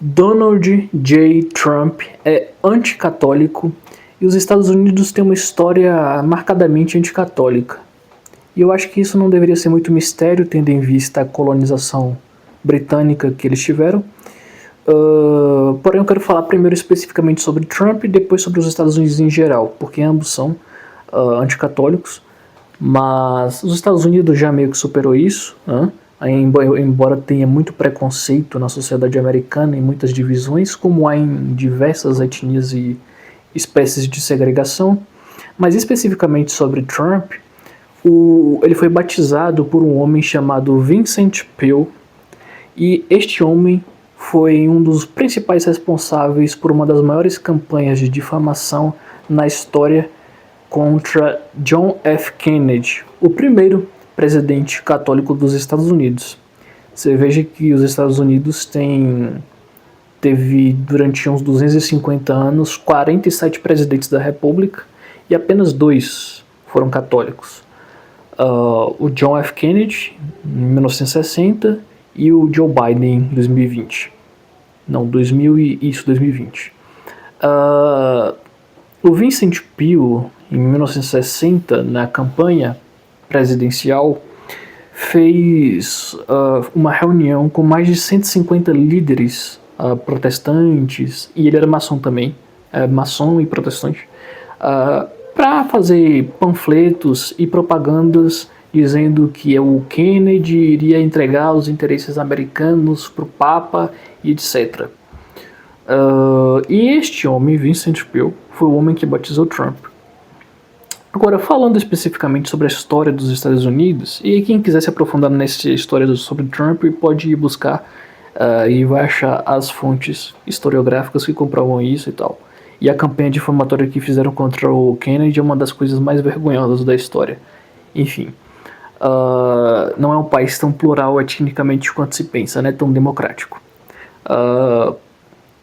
Donald J. Trump é anticatólico e os Estados Unidos têm uma história marcadamente anticatólica. E eu acho que isso não deveria ser muito mistério, tendo em vista a colonização britânica que eles tiveram. Porém, eu quero falar primeiro especificamente sobre Trump e depois sobre os Estados Unidos em geral, porque ambos são anticatólicos. Mas os Estados Unidos já meio que superou isso, embora tenha muito preconceito na sociedade americana e muitas divisões, como há em diversas etnias e espécies de segregação. Mas especificamente sobre Trump, ele foi batizado por um homem chamado Vincent Peale, e este homem foi um dos principais responsáveis por uma das maiores campanhas de difamação na história contra John F. Kennedy, o primeiro presidente católico dos Estados Unidos. Você veja que os Estados Unidos teve durante uns 250 anos 47 presidentes da República e apenas 2 foram católicos. O John F. Kennedy, em 1960, e o Joe Biden, em 2020. Não, 2020. O Vincent Peale, em 1960, na campanha presidencial, fez uma reunião com mais de 150 líderes protestantes, e ele era maçom também, maçom e protestante, para fazer panfletos e propagandas dizendo que o Kennedy iria entregar os interesses americanos para o Papa e etc. E este homem, Vincent Peale, foi o homem que batizou Trump. Agora, falando especificamente sobre a história dos Estados Unidos, e quem quiser se aprofundar nessa história sobre Trump pode ir buscar e vai achar as fontes historiográficas que comprovam isso e tal. E a campanha difamatória que fizeram contra o Kennedy é uma das coisas mais vergonhosas da história. Enfim, não é um país tão plural etnicamente quanto se pensa, né? Tão democrático.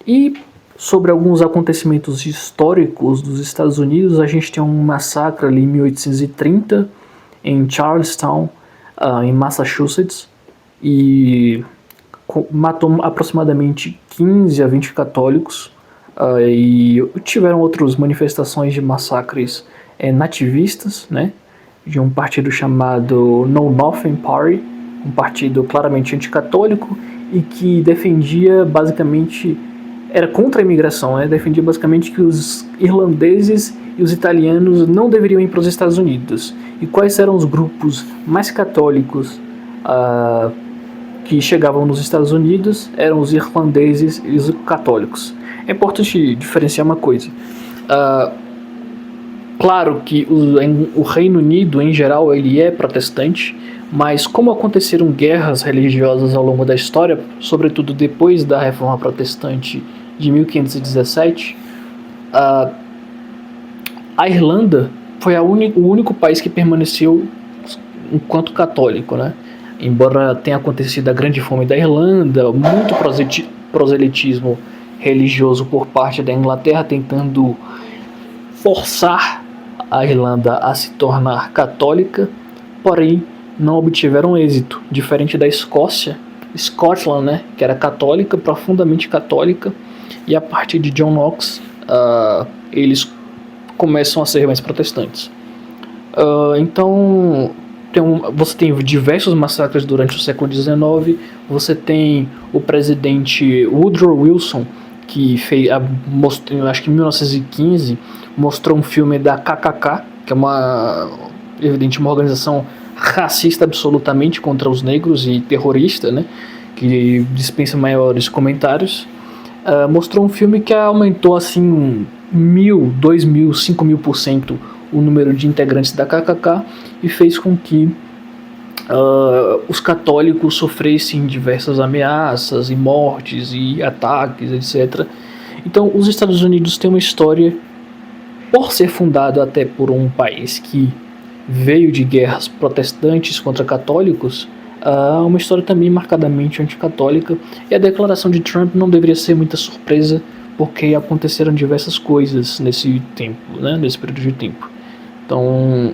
E sobre alguns acontecimentos históricos dos Estados Unidos, a gente tem um massacre ali em 1830 em Charlestown, em Massachusetts, e matou aproximadamente 15 a 20 católicos, e tiveram outras manifestações de massacres nativistas, né, de um partido chamado Know Nothing Party, um partido claramente anticatólico e que defendia basicamente, era contra a imigração, né? Defendia basicamente que os irlandeses e os italianos não deveriam ir para os Estados Unidos. E quais eram os grupos mais católicos que chegavam nos Estados Unidos? Eram os irlandeses e os católicos. É importante diferenciar uma coisa. Claro que o Reino Unido, em geral, ele é protestante, mas como aconteceram guerras religiosas ao longo da história, sobretudo depois da Reforma Protestante de 1517, a Irlanda foi o único país que permaneceu enquanto católico, né? Embora tenha acontecido a Grande Fome da Irlanda, muito proselitismo religioso por parte da Inglaterra tentando forçar a Irlanda a se tornar católica, porém não obtiveram êxito, diferente da Escócia, Scotland, né, que era católica, profundamente católica, e a partir de John Knox eles começam a ser mais protestantes. Então você tem diversos massacres durante o século XIX. Você tem o presidente Woodrow Wilson, que fez, acho que em 1915, mostrou um filme da KKK, que é uma organização racista absolutamente contra os negros e terrorista, né, que dispensa maiores comentários. Mostrou um filme que aumentou assim 1.000, 2.000, 5.000% o número de integrantes da KKK e fez com que os católicos sofressem diversas ameaças e mortes e ataques, etc. Então os Estados Unidos têm uma história, por ser fundado até por um país que veio de guerras protestantes contra católicos, uma história também marcadamente anticatólica, e a declaração de Trump não deveria ser muita surpresa, porque aconteceram diversas coisas nesse tempo, né, nesse período de tempo. Então,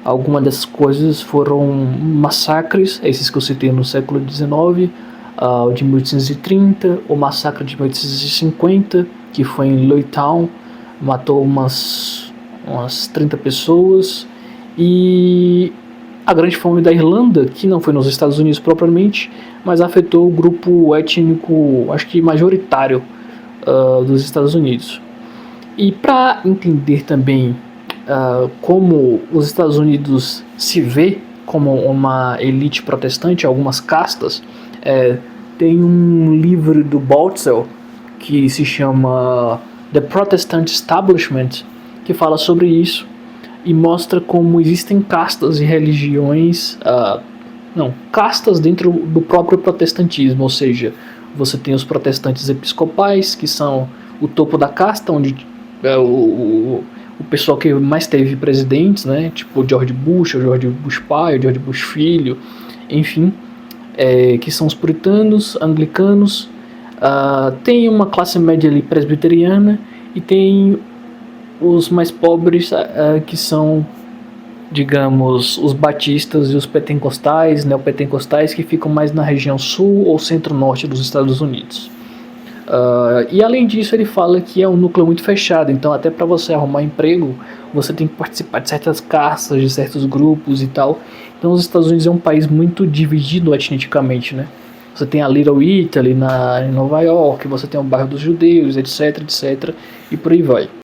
algumas dessas coisas foram massacres, esses que eu citei no século XIX, o de 1830, o massacre de 1850, que foi em Lewitown, matou umas 30 pessoas, e a Grande Fome da Irlanda, que não foi nos Estados Unidos propriamente, mas afetou o grupo étnico, acho que majoritário, dos Estados Unidos. E para entender também como os Estados Unidos se vê como uma elite protestante, algumas castas, tem um livro do Baltzell que se chama The Protestant Establishment, que fala sobre isso e mostra como existem castas e religiões, castas dentro do próprio protestantismo, ou seja, você tem os protestantes episcopais, que são o topo da casta, onde o pessoal que mais teve presidentes, né, tipo George Bush, o George Bush pai, o George Bush filho, enfim, que são os puritanos, anglicanos, tem uma classe média ali presbiteriana e tem os mais pobres, que são, digamos, os batistas e os pentecostais, neopentecostais, que ficam mais na região sul ou centro-norte dos Estados Unidos. E além disso, ele fala que é um núcleo muito fechado, então até para você arrumar emprego, você tem que participar de certas castas, de certos grupos e tal. Então os Estados Unidos é um país muito dividido etnicamente, né? Você tem a Little Italy em Nova York, você tem o bairro dos judeus, etc, etc, e por aí vai.